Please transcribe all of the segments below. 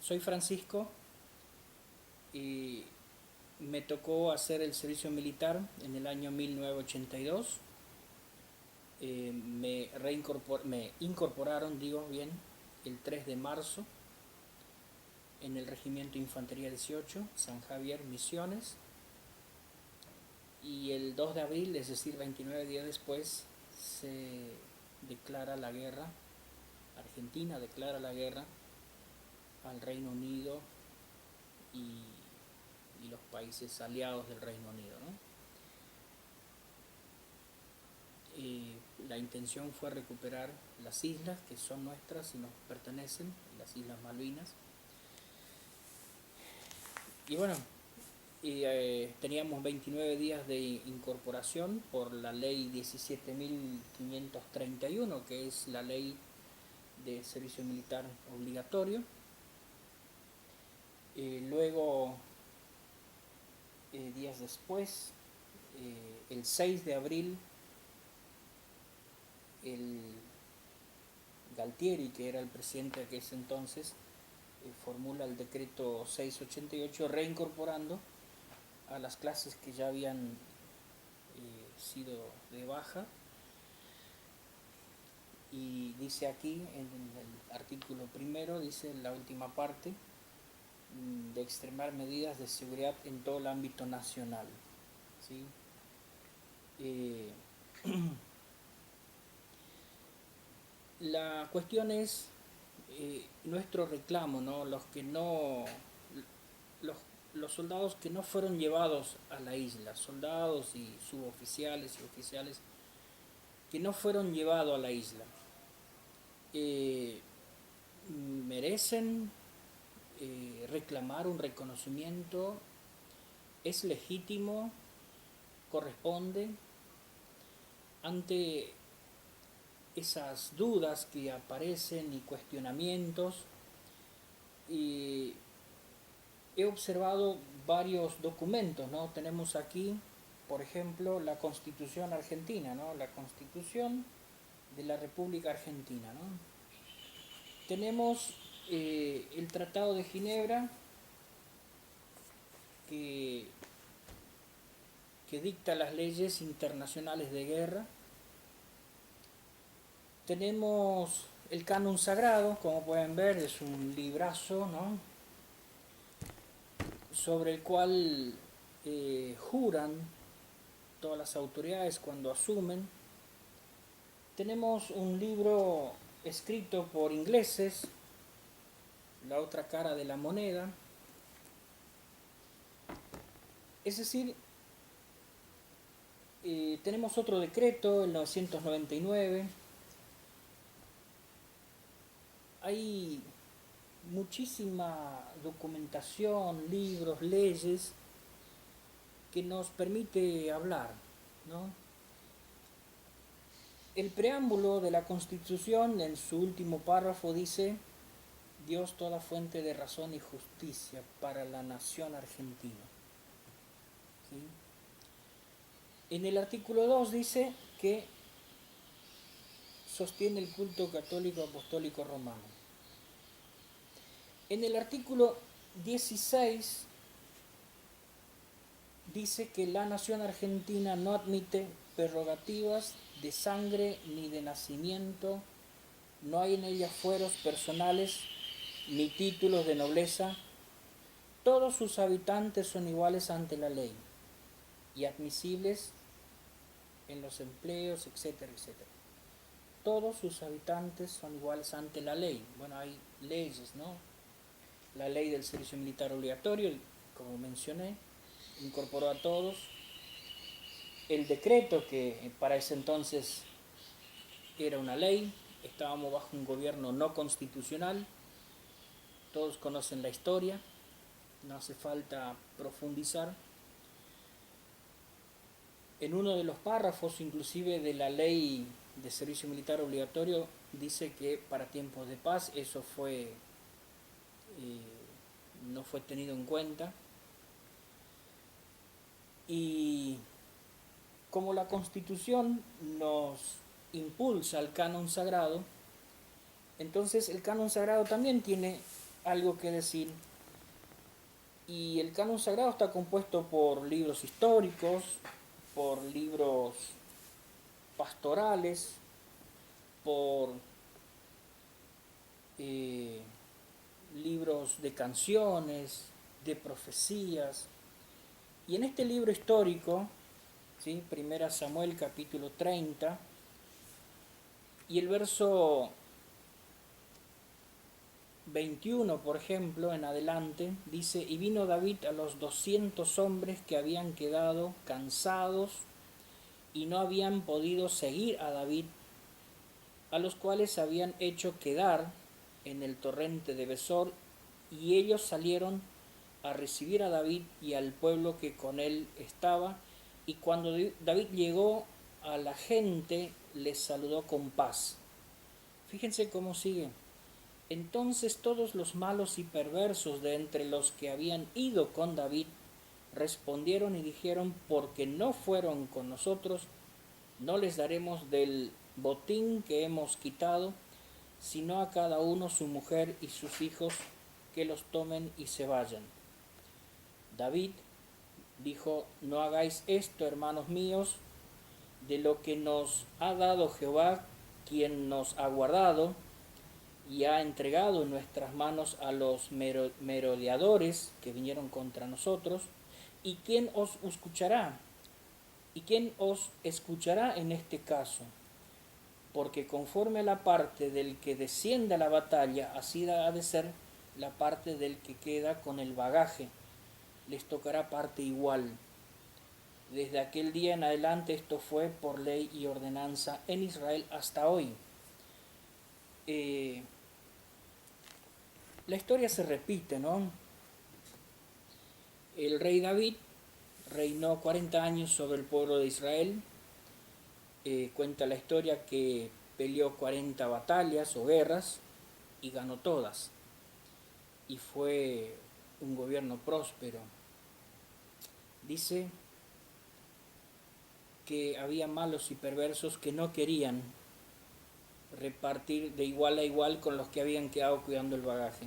Soy Francisco y me tocó hacer el servicio militar en el año 1982. Me incorporaron, digo bien, el 3 de marzo en el Regimiento Infantería 18, San Javier, Misiones. Y el 2 de abril, es decir, 29 días después, se declara la guerra. Argentina declara la guerra al Reino Unido y los países aliados del Reino Unido, ¿no? La intención fue recuperar las islas que son nuestras y nos pertenecen, las Islas Malvinas. Y bueno, teníamos 29 días de incorporación por la ley 17.531, que es la ley de servicio militar obligatorio. Luego, días después, el 6 de abril, el Galtieri, que era el presidente de ese entonces, formula el decreto 688 reincorporando a las clases que ya habían sido de baja, y dice aquí en el artículo primero, dice la última parte, de extremar medidas de seguridad en todo el ámbito nacional, ¿sí? La cuestión es nuestro reclamo, ¿no? Los soldados que no fueron llevados a la isla, soldados y suboficiales y oficiales que no fueron llevados a la isla, merecen reclamar un reconocimiento, es legítimo, corresponde. Ante esas dudas que aparecen y cuestionamientos, y he observado varios documentos, ¿no? Tenemos aquí, por ejemplo, la Constitución Argentina, ¿no? La Constitución de la República Argentina, ¿no? Tenemos el Tratado de Ginebra que dicta las leyes internacionales de guerra. Tenemos el Canon Sagrado, como pueden ver, es un librazo, ¿no? Sobre el cual juran todas las autoridades cuando asumen. Tenemos un libro escrito por ingleses, La otra cara de la moneda. Es decir, tenemos otro decreto, el 999. Hay muchísima documentación, libros, leyes que nos permite hablar, ¿no? El preámbulo de la Constitución, en su último párrafo, dice: Dios toda fuente de razón y justicia para la nación argentina. ¿Sí? En el artículo 2 dice que sostiene el culto católico apostólico romano. En el artículo 16 dice que la nación argentina no admite prerrogativas de sangre ni de nacimiento, no hay en ella fueros personales ni títulos de nobleza, todos sus habitantes son iguales ante la ley y admisibles en los empleos, etcétera, etcétera. Todos sus habitantes son iguales ante la ley. Bueno, hay leyes, ¿no? La ley del servicio militar obligatorio, como mencioné, incorporó a todos. El decreto, que para ese entonces era una ley, estábamos bajo un gobierno no constitucional, todos conocen la historia, no hace falta profundizar. En uno de los párrafos, inclusive, de la ley de servicio militar obligatorio, dice que para tiempos de paz eso no fue tenido en cuenta. Y como la Constitución nos impulsa al canon sagrado, entonces el canon sagrado también tiene algo que decir. Y el canon sagrado está compuesto por libros históricos, por libros pastorales, por eh, libros de canciones, de profecías. Y en este libro histórico, ¿sí? 1 Samuel capítulo 30, y el verso 21, por ejemplo, en adelante, dice: y vino David a los 200 hombres que habían quedado cansados y no habían podido seguir a David, a los cuales habían hecho quedar en el torrente de Besor, y ellos salieron a recibir a David y al pueblo que con él estaba, y cuando David llegó a la gente, les saludó con paz. Fíjense cómo sigue. Entonces todos los malos y perversos de entre los que habían ido con David respondieron y dijeron: porque no fueron con nosotros, no les daremos del botín que hemos quitado, sino a cada uno su mujer y sus hijos, que los tomen y se vayan. David dijo: no hagáis esto, hermanos míos, de lo que nos ha dado Jehová, quien nos ha guardado y ha entregado en nuestras manos a los merodeadores que vinieron contra nosotros. ¿Y quién os escuchará? ¿Y quién os escuchará en este caso? Porque conforme a la parte del que desciende a la batalla, así ha de ser la parte del que queda con el bagaje. Les tocará parte igual. Desde aquel día en adelante esto fue por ley y ordenanza en Israel hasta hoy. La historia se repite, ¿no? El rey David reinó 40 años sobre el pueblo de Israel. Cuenta la historia que peleó 40 batallas o guerras y ganó todas. Y fue un gobierno próspero. Dice que había malos y perversos que no querían repartir de igual a igual con los que habían quedado cuidando el bagaje.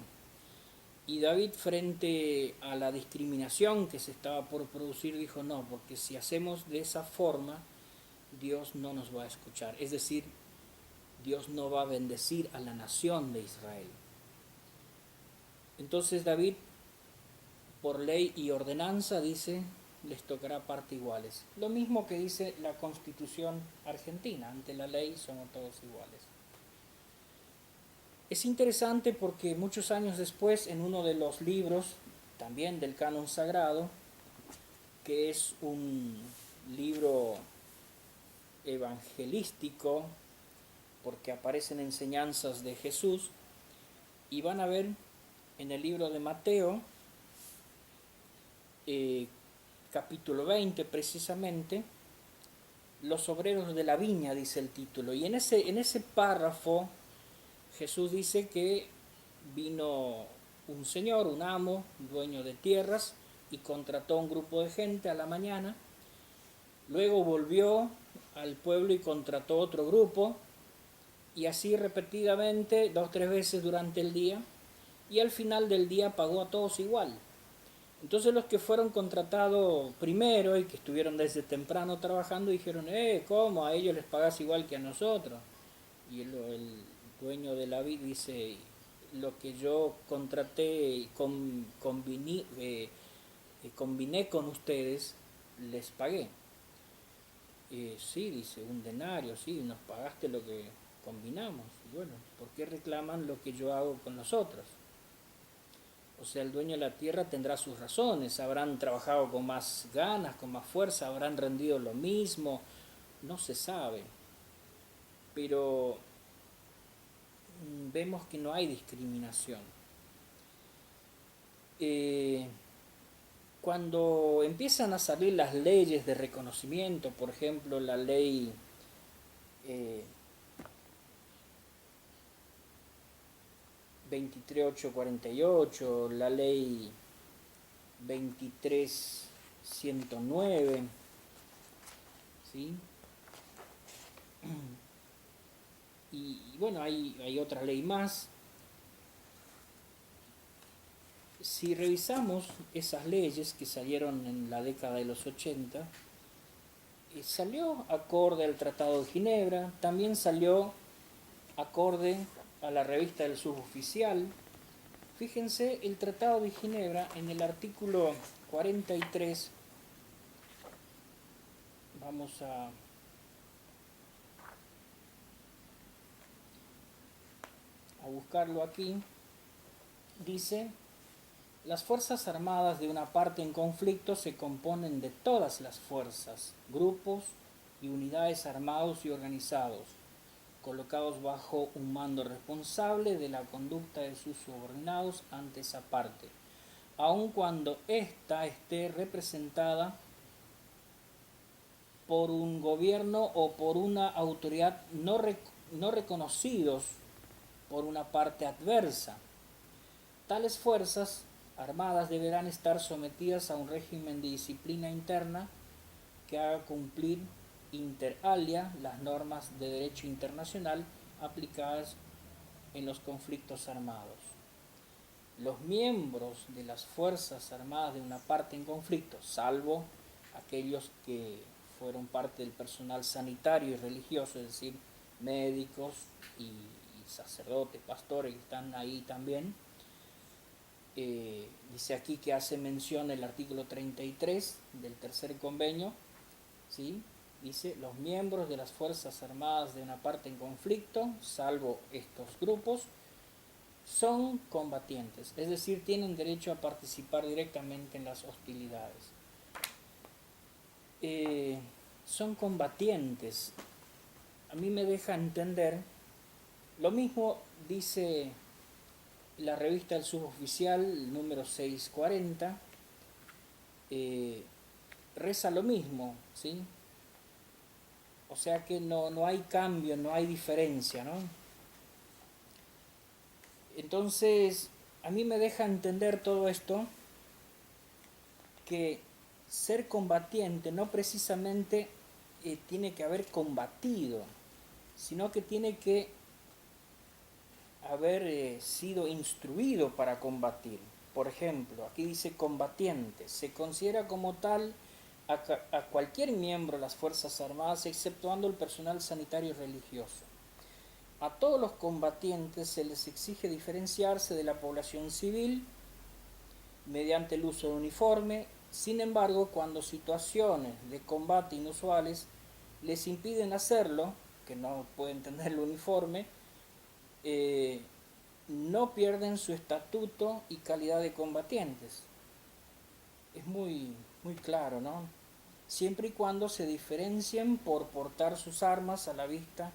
Y David, frente a la discriminación que se estaba por producir, dijo: no, porque si hacemos de esa forma, Dios no nos va a escuchar. Es decir, Dios no va a bendecir a la nación de Israel. Entonces David, por ley y ordenanza, dice: les tocará parte iguales. Lo mismo que dice la Constitución argentina: ante la ley somos todos iguales. Es interesante porque muchos años después, en uno de los libros, también del canon sagrado, que es un libro evangelístico, porque aparecen enseñanzas de Jesús, y van a ver en el libro de Mateo, capítulo 20 precisamente, los obreros de la viña, dice el título, y en ese párrafo Jesús dice que vino un señor, un amo, dueño de tierras, y contrató a un grupo de gente a la mañana. Luego volvió al pueblo y contrató otro grupo, y así repetidamente 2 o 3 veces durante el día, y al final del día pagó a todos igual. Entonces los que fueron contratados primero y que estuvieron desde temprano trabajando dijeron: ¿cómo? A ellos les pagás igual que a nosotros. Y el dueño de la vid dice: lo que yo contraté, combiné con ustedes, les pagué. Sí, dice, un denario, sí, nos pagaste lo que combinamos. Y bueno, ¿por qué reclaman lo que yo hago con los otros? O sea, el dueño de la tierra tendrá sus razones, habrán trabajado con más ganas, con más fuerza, habrán rendido lo mismo, no se sabe. Pero vemos que no hay discriminación. Cuando empiezan a salir las leyes de reconocimiento, por ejemplo, la ley 23848, la ley 23109, ¿sí? Y bueno, hay otra ley más. si revisamos esas leyes que salieron en la década de los 80, salió acorde al Tratado de Ginebra, también salió acorde a la revista del suboficial. Fíjense, el Tratado de Ginebra en el artículo 43, vamos a buscarlo aquí, dice: las Fuerzas Armadas de una parte en conflicto se componen de todas las fuerzas, grupos y unidades armados y organizados, colocados bajo un mando responsable de la conducta de sus subordinados ante esa parte, aun cuando ésta esté representada por un gobierno o por una autoridad no reconocidos por una parte adversa. Tales fuerzas armadas deberán estar sometidas a un régimen de disciplina interna que haga cumplir inter alia las normas de derecho internacional aplicadas en los conflictos armados. Los miembros de las Fuerzas Armadas de una parte en conflicto, salvo aquellos que fueron parte del personal sanitario y religioso, es decir, médicos y sacerdotes, pastores que están ahí también, dice aquí que hace mención el artículo 33 del tercer convenio, ¿sí? Dice: los miembros de las Fuerzas Armadas de una parte en conflicto, salvo estos grupos, son combatientes, es decir, tienen derecho a participar directamente en las hostilidades. Son combatientes. A mí me deja entender, lo mismo dice la revista El Suboficial, número 640, reza lo mismo, ¿sí? O sea que no hay cambio, no hay diferencia, ¿no? Entonces, a mí me deja entender todo esto, que ser combatiente no precisamente tiene que haber combatido, sino que tiene que haber sido instruido para combatir. Por ejemplo, aquí dice combatiente, se considera como tal a cualquier miembro de las Fuerzas Armadas, exceptuando el personal sanitario y religioso. A todos los combatientes se les exige diferenciarse de la población civil mediante el uso de uniforme. Sin embargo, cuando situaciones de combate inusuales les impiden hacerlo, que no pueden tener el uniforme, no pierden su estatuto y calidad de combatientes. Es muy claro, ¿no? Siempre y cuando se diferencien por portar sus armas a la vista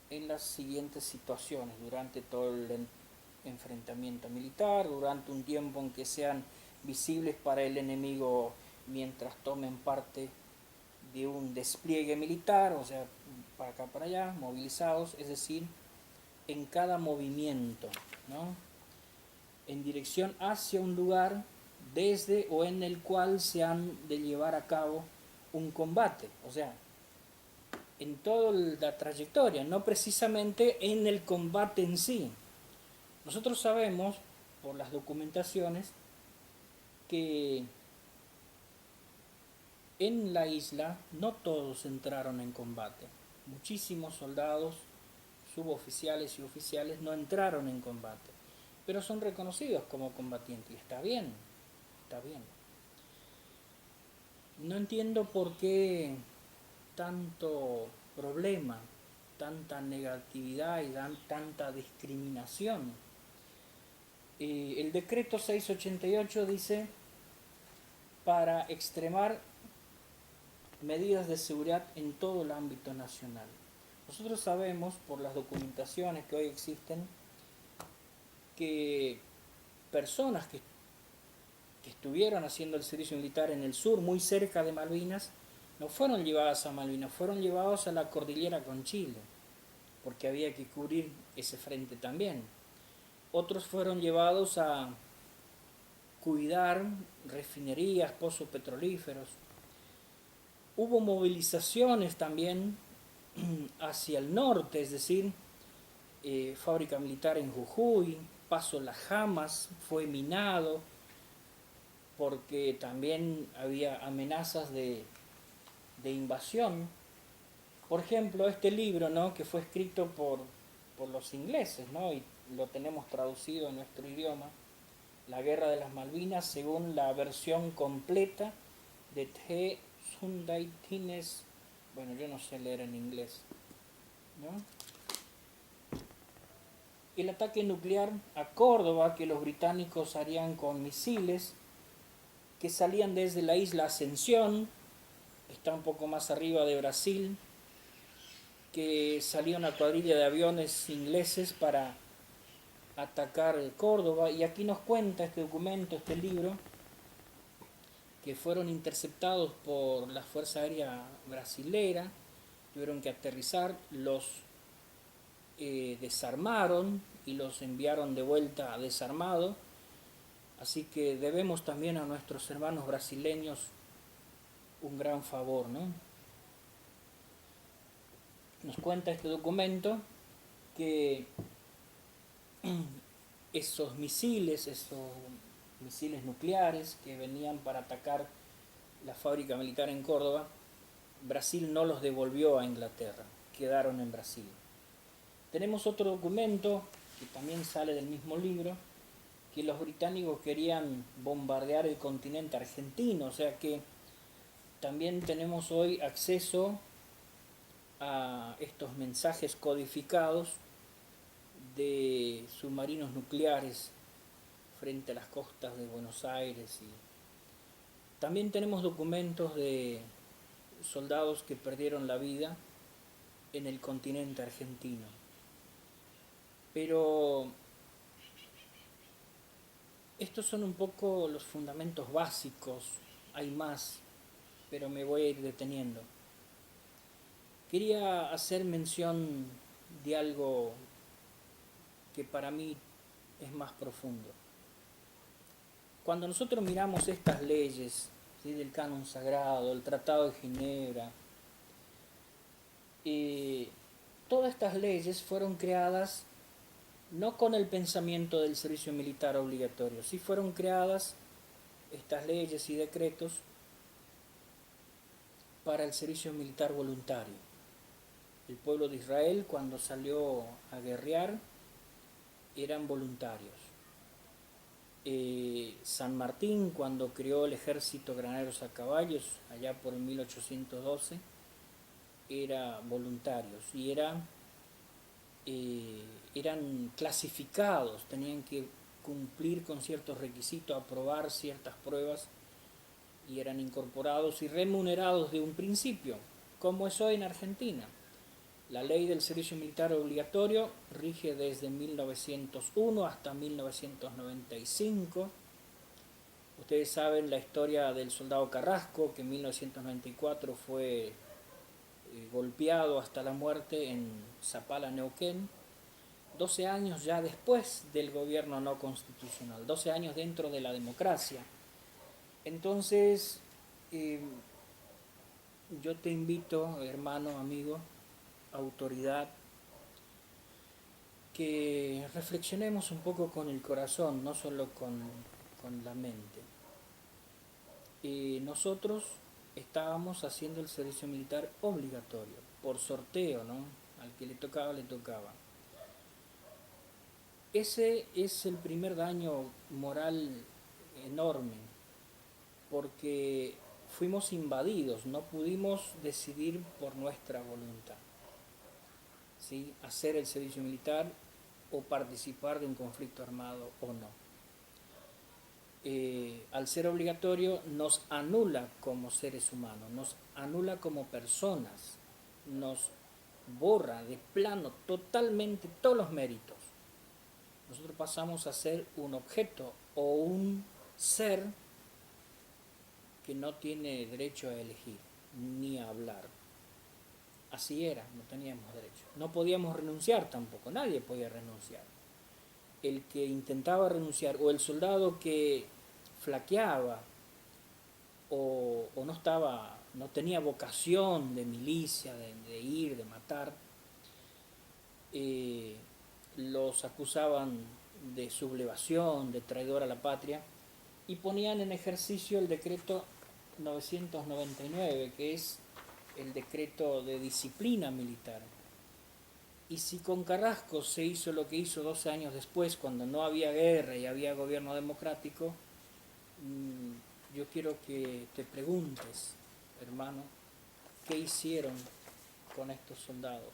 en las siguientes situaciones: durante todo el enfrentamiento militar, durante un tiempo en que sean visibles para el enemigo mientras tomen parte de un despliegue militar, o sea, para acá, para allá, movilizados, es decir, en cada movimiento, ¿no? En dirección hacia un lugar desde o en el cual se han de llevar a cabo un combate, o sea, en toda la trayectoria, no precisamente en el combate en sí. Nosotros sabemos, por las documentaciones, que en la isla no todos entraron en combate. Muchísimos soldados, suboficiales y oficiales no entraron en combate, pero son reconocidos como combatientes, y está bien, está bien. No entiendo por qué tanto problema, tanta negatividad y tanta discriminación. El decreto 688 dice: para extremar medidas de seguridad en todo el ámbito nacional. Nosotros sabemos, por las documentaciones que hoy existen, que personas que estuvieron haciendo el servicio militar en el sur, muy cerca de Malvinas, no fueron llevadas a Malvinas, fueron llevados a la cordillera con Chile, porque había que cubrir ese frente también. Otros fueron llevados a cuidar refinerías, pozos petrolíferos. Hubo movilizaciones también hacia el norte, es decir, fábrica militar en Jujuy, Paso Las Jamas fue minado porque también había amenazas de invasión. Por ejemplo, este libro, ¿no?, que fue escrito por los ingleses, ¿no?, y lo tenemos traducido en nuestro idioma, La Guerra de las Malvinas, según la versión completa de T. Sunday Tines. Bueno, yo no sé leer en inglés, ¿no? El ataque nuclear a Córdoba que los británicos harían con misiles que salían desde la isla Ascensión, está un poco más arriba de Brasil, que salía una cuadrilla de aviones ingleses para atacar Córdoba, y aquí nos cuenta este documento, este libro, que fueron interceptados por la Fuerza Aérea Brasilera, tuvieron que aterrizar, los desarmaron y los enviaron de vuelta desarmados, así que debemos también a nuestros hermanos brasileños un gran favor, ¿no? Nos cuenta este documento que esos misiles nucleares que venían para atacar la fábrica militar en Córdoba, Brasil no los devolvió a Inglaterra, quedaron en Brasil. Tenemos otro documento que también sale del mismo libro, que los británicos querían bombardear el continente argentino, o sea que también tenemos hoy acceso a estos mensajes codificados de submarinos nucleares frente a las costas de Buenos Aires. Y también tenemos documentos de soldados que perdieron la vida en el continente argentino. Pero estos son un poco los fundamentos básicos, hay más, pero me voy a ir deteniendo. Quería hacer mención de algo que para mí es más profundo. Cuando nosotros miramos estas leyes, ¿sí?, del Canon Sagrado, el Tratado de Ginebra, todas estas leyes fueron creadas no con el pensamiento del servicio militar obligatorio, sí fueron creadas estas leyes y decretos para el servicio militar voluntario. El pueblo de Israel, cuando salió a guerrear, eran voluntarios. San Martín, cuando creó el ejército Graneros a Caballos, allá por 1812, era voluntarios y eran clasificados, tenían que cumplir con ciertos requisitos, aprobar ciertas pruebas, y eran incorporados y remunerados de un principio, como es hoy en Argentina. La ley del servicio militar obligatorio rige desde 1901 hasta 1995. Ustedes saben la historia del soldado Carrasco, que en 1994 fue golpeado hasta la muerte en Zapala, Neuquén, 12 años ya después del gobierno no constitucional, 12 años dentro de la democracia. Entonces, yo te invito, hermano, amigo, autoridad, que reflexionemos un poco con el corazón, no solo con la mente. Nosotros estábamos haciendo el servicio militar obligatorio, por sorteo, ¿no? Al que le tocaba, le tocaba. Ese es el primer daño moral enorme, porque fuimos invadidos, no pudimos decidir por nuestra voluntad, ¿sí?, hacer el servicio militar o participar de un conflicto armado o no. Al ser obligatorio nos anula como seres humanos, nos anula como personas, nos borra de plano totalmente todos los méritos. Nosotros pasamos a ser un objeto o un ser que no tiene derecho a elegir ni a hablar. Así era, no teníamos derecho. No podíamos renunciar tampoco, nadie podía renunciar. El que intentaba renunciar, o el soldado que flaqueaba o no tenía vocación de milicia, de ir, de matar, los acusaban de sublevación, de traidor a la patria, y ponían en ejercicio el decreto 999, que es el decreto de disciplina militar. Y si con Carrasco se hizo lo que hizo 12 años después, cuando no había guerra y había gobierno democrático, yo quiero que te preguntes, hermano, ¿qué hicieron con estos soldados?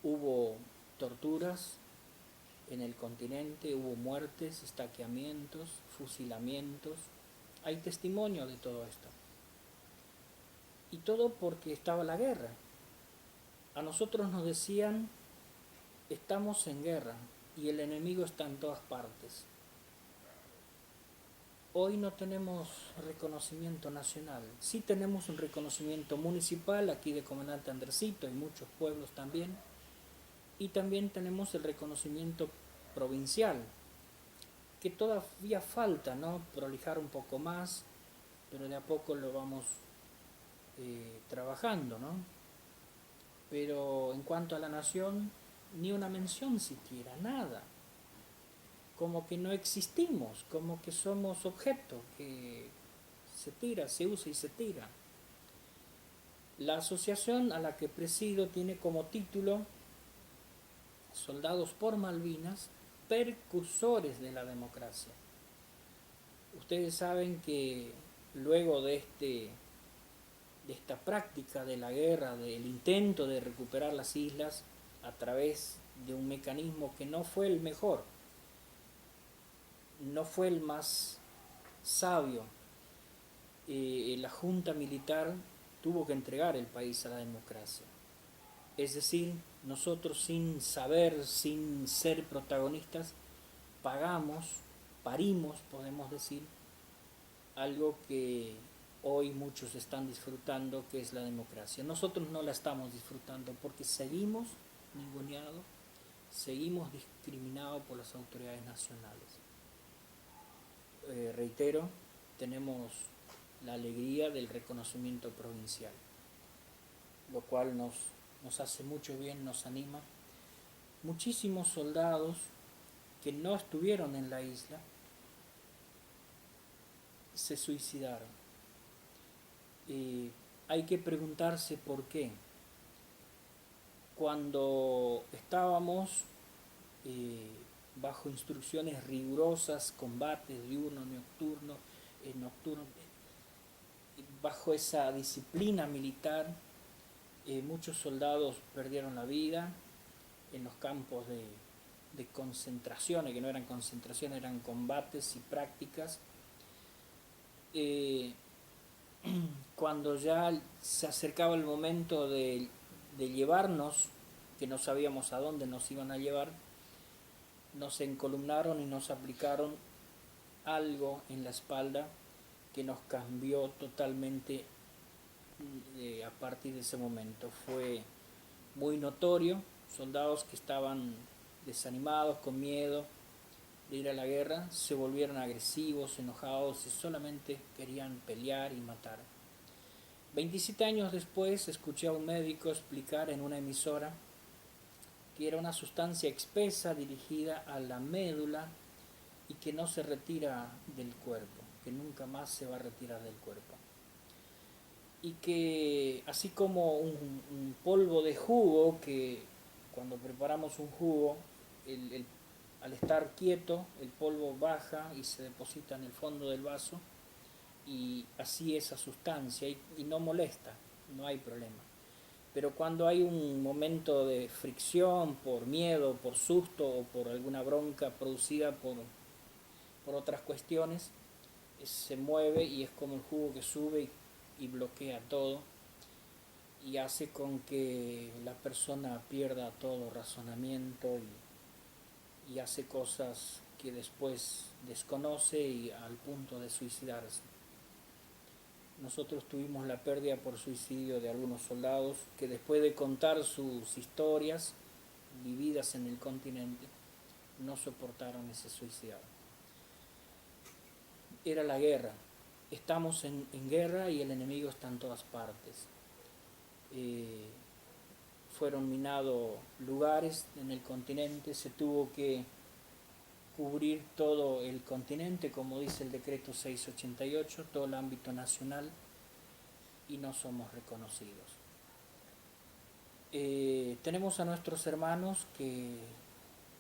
Hubo torturas en el continente, hubo muertes, estaqueamientos, fusilamientos. Hay testimonio de todo esto. Y todo porque estaba la guerra. A nosotros nos decían, estamos en guerra y el enemigo está en todas partes. Hoy no tenemos reconocimiento nacional, sí tenemos un reconocimiento municipal aquí de Comandante Andresito y muchos pueblos también, y también tenemos el reconocimiento provincial, que todavía falta, ¿no?, prolijar un poco más, pero de a poco lo vamos trabajando, ¿no? Pero en cuanto a la nación, ni una mención siquiera, nada. Como que no existimos, como que somos objeto que se tira, se usa y se tira. La asociación a la que presido tiene como título Soldados por Malvinas, precursores de la democracia. Ustedes saben que luego de esta práctica de la guerra, del intento de recuperar las islas a través de un mecanismo que no fue el mejor, no fue el más sabio, la junta militar tuvo que entregar el país a la democracia. Es decir, nosotros sin saber, sin ser protagonistas, parimos, podemos decir, algo que hoy muchos están disfrutando, que es la democracia. Nosotros no la estamos disfrutando porque seguimos ninguneados, seguimos discriminados por las autoridades nacionales. Reitero, tenemos la alegría del reconocimiento provincial, lo cual nos hace mucho bien, nos anima. Muchísimos soldados que no estuvieron en la isla se suicidaron. Hay que preguntarse por qué. Cuando estábamos bajo instrucciones rigurosas, combates diurno, nocturno, bajo esa disciplina militar, muchos soldados perdieron la vida en los campos de concentraciones, que no eran concentraciones, eran combates y prácticas. Cuando ya se acercaba el momento de llevarnos, que no sabíamos a dónde nos iban a llevar, nos encolumnaron y nos aplicaron algo en la espalda que nos cambió totalmente a partir de ese momento. Fue muy notorio, soldados que estaban desanimados, con miedo de ir a la guerra, se volvieron agresivos, enojados y solamente querían pelear y matar. 27 años después escuché a un médico explicar en una emisora que era una sustancia espesa dirigida a la médula y que no se retira del cuerpo, que nunca más se va a retirar del cuerpo. Y que así como un polvo de jugo, que cuando preparamos un jugo, al estar quieto, el polvo baja y se deposita en el fondo del vaso, y así esa sustancia, y no molesta, no hay problema. Pero cuando hay un momento de fricción por miedo, por susto o por alguna bronca producida por otras cuestiones, se mueve y es como el jugo que sube y bloquea todo y hace con que la persona pierda todo razonamiento y hace cosas que después desconoce y al punto de suicidarse. Nosotros tuvimos la pérdida por suicidio de algunos soldados que después de contar sus historias vividas en el continente, no soportaron ese suicidio. Era la guerra. Estamos en guerra y el enemigo está en todas partes. Fueron minados lugares en el continente, se tuvo que cubrir todo el continente, como dice el decreto 688, todo el ámbito nacional, y no somos reconocidos. Tenemos a nuestros hermanos que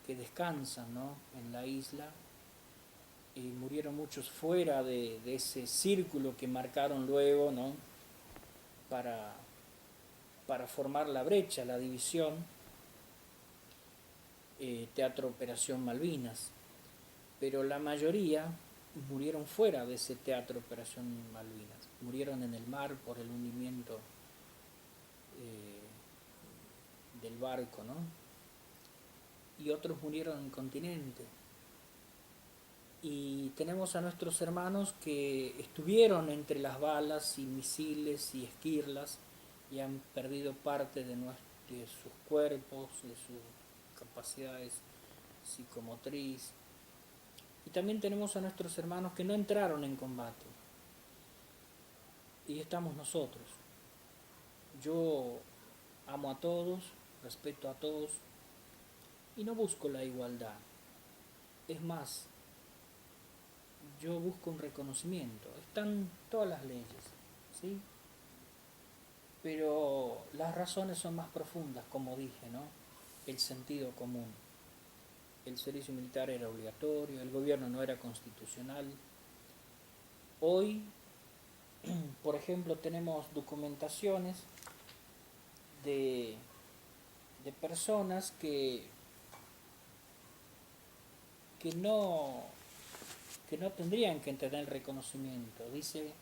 descansan, ¿no?, en la isla. Murieron muchos fuera de ese círculo que marcaron luego, ¿no?, para formar la brecha, la división. Teatro Operación Malvinas, pero la mayoría murieron fuera de ese Teatro Operación Malvinas, murieron en el mar por el hundimiento del barco, ¿no? Y otros murieron en el continente. Y tenemos a nuestros hermanos que estuvieron entre las balas y misiles y esquirlas y han perdido parte de sus cuerpos, de sus capacidades psicomotriz. Y también tenemos a nuestros hermanos que no entraron en combate. Y estamos nosotros. Yo amo a todos, respeto a todos y no busco la igualdad. Es más, yo busco un reconocimiento. Están todas las leyes, ¿sí? Pero las razones son más profundas, como dije, ¿no? El sentido común. El servicio militar era obligatorio, el gobierno no era constitucional. Hoy, por ejemplo, tenemos documentaciones de personas que no tendrían que tener reconocimiento. Dice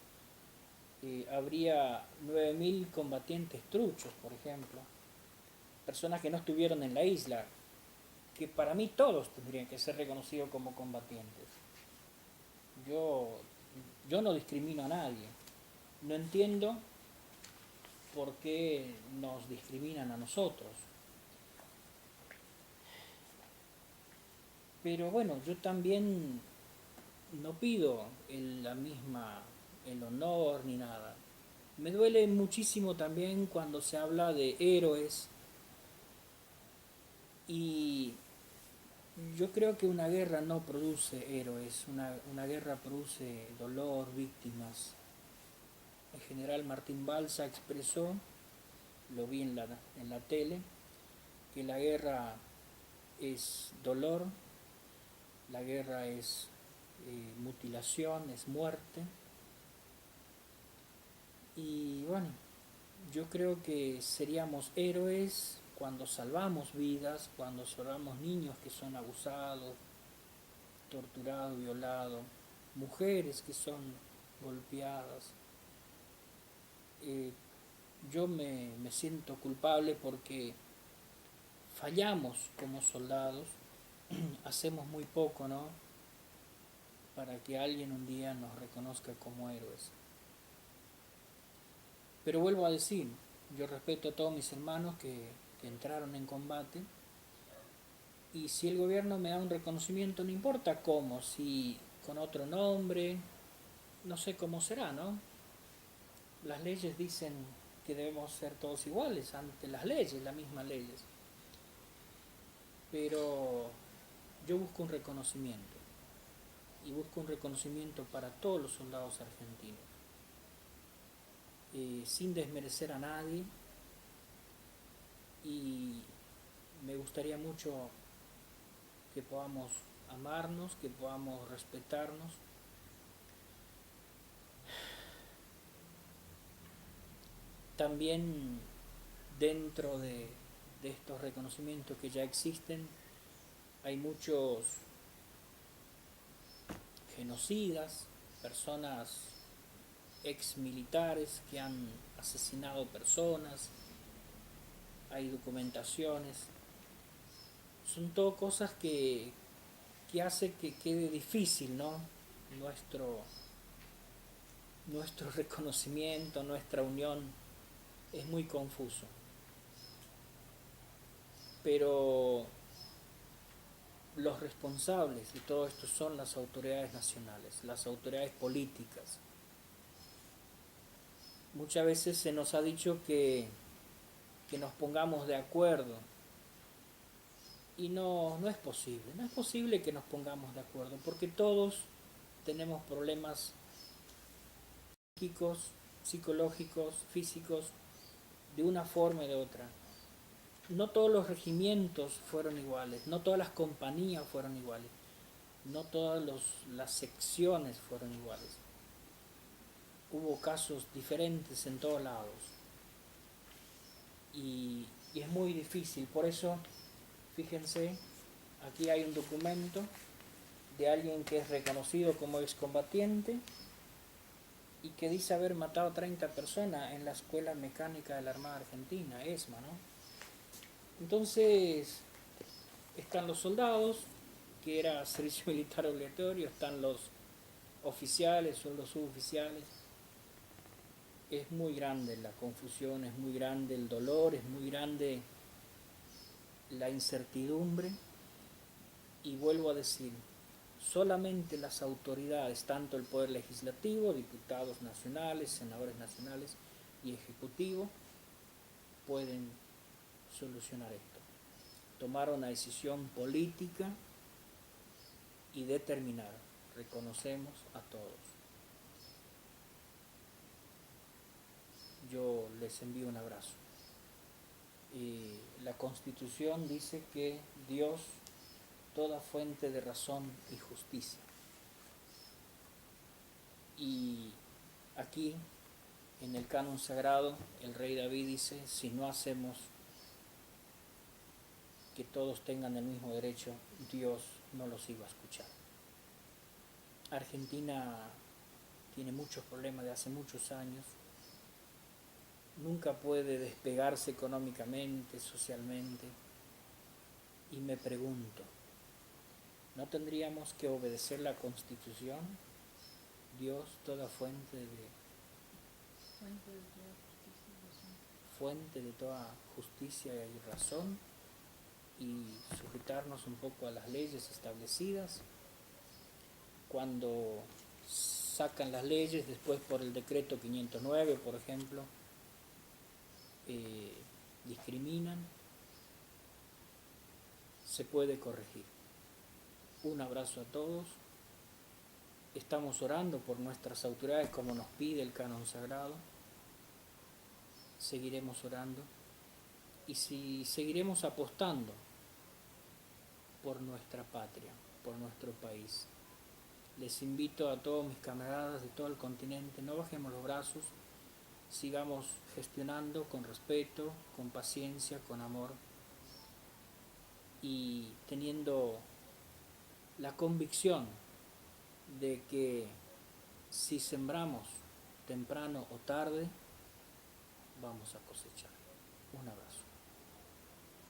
habría 9.000 combatientes truchos, por ejemplo, personas que no estuvieron en la isla, que para mí todos tendrían que ser reconocidos como combatientes. Yo no discrimino a nadie. No entiendo por qué nos discriminan a nosotros. Pero bueno, yo también no pido el honor ni nada. Me duele muchísimo también cuando se habla de héroes, y yo creo que una guerra no produce héroes, una guerra produce dolor, víctimas. El general Martín Balsa expresó, lo vi en la tele, que la guerra es dolor, la guerra es mutilación, es muerte. Y bueno, yo creo que seríamos héroes cuando salvamos vidas, cuando salvamos niños que son abusados, torturados, violados, mujeres que son golpeadas. Yo me siento culpable porque fallamos como soldados, hacemos muy poco, ¿no?, para que alguien un día nos reconozca como héroes. Pero vuelvo a decir, yo respeto a todos mis hermanos que entraron en combate, y si el gobierno me da un reconocimiento, no importa cómo, si con otro nombre, no sé cómo será, ¿no? Las leyes dicen que debemos ser todos iguales ante las leyes, las mismas leyes. Pero yo busco un reconocimiento, y busco un reconocimiento para todos los soldados argentinos, sin desmerecer a nadie, y me gustaría mucho que podamos amarnos, que podamos respetarnos. También dentro de estos reconocimientos que ya existen, hay muchos genocidas, personas ex militares que han asesinado personas, hay documentaciones. Son todo cosas que hace que quede difícil, ¿no?, nuestro reconocimiento, nuestra unión. Es muy confuso. Pero los responsables de todo esto son las autoridades nacionales, las autoridades políticas. Muchas veces se nos ha dicho que nos pongamos de acuerdo, Y no es posible, no es posible que nos pongamos de acuerdo, porque todos tenemos problemas psíquicos, psicológicos, físicos, de una forma y de otra. No todos los regimientos fueron iguales, no todas las compañías fueron iguales, no todas las secciones fueron iguales. Hubo casos diferentes en todos lados y es muy difícil. Por eso, fíjense, aquí hay un documento de alguien que es reconocido como excombatiente y que dice haber matado a 30 personas en la Escuela Mecánica de la Armada Argentina, ESMA, ¿no? Entonces, están los soldados, que era servicio militar obligatorio, están los oficiales o los suboficiales. Es muy grande la confusión, es muy grande el dolor, es muy grande la incertidumbre. Y vuelvo a decir, solamente las autoridades, tanto el Poder Legislativo, diputados nacionales, senadores nacionales y ejecutivo, pueden solucionar esto. Tomar una decisión política y determinar. Reconocemos a todos. Yo les envío un abrazo. La Constitución dice que Dios, toda fuente de razón y justicia. Y aquí, en el canon sagrado, el rey David dice, si no hacemos que todos tengan el mismo derecho, Dios no los iba a escuchar. Argentina tiene muchos problemas de hace muchos años, nunca puede despegarse económicamente, socialmente, y me pregunto, ¿no tendríamos que obedecer la Constitución? Dios, toda fuente de toda justicia y razón, y sujetarnos un poco a las leyes establecidas. Cuando sacan las leyes, después por el decreto 509, por ejemplo, discriminan, se puede corregir. Un abrazo a todos. Estamos orando por nuestras autoridades como nos pide el canon sagrado. Seguiremos orando y seguiremos apostando por nuestra patria, por nuestro país. Les invito a todos mis camaradas de todo el continente, no bajemos los brazos, sigamos gestionando con respeto, con paciencia, con amor y teniendo la convicción de que si sembramos temprano o tarde, vamos a cosechar. Un abrazo.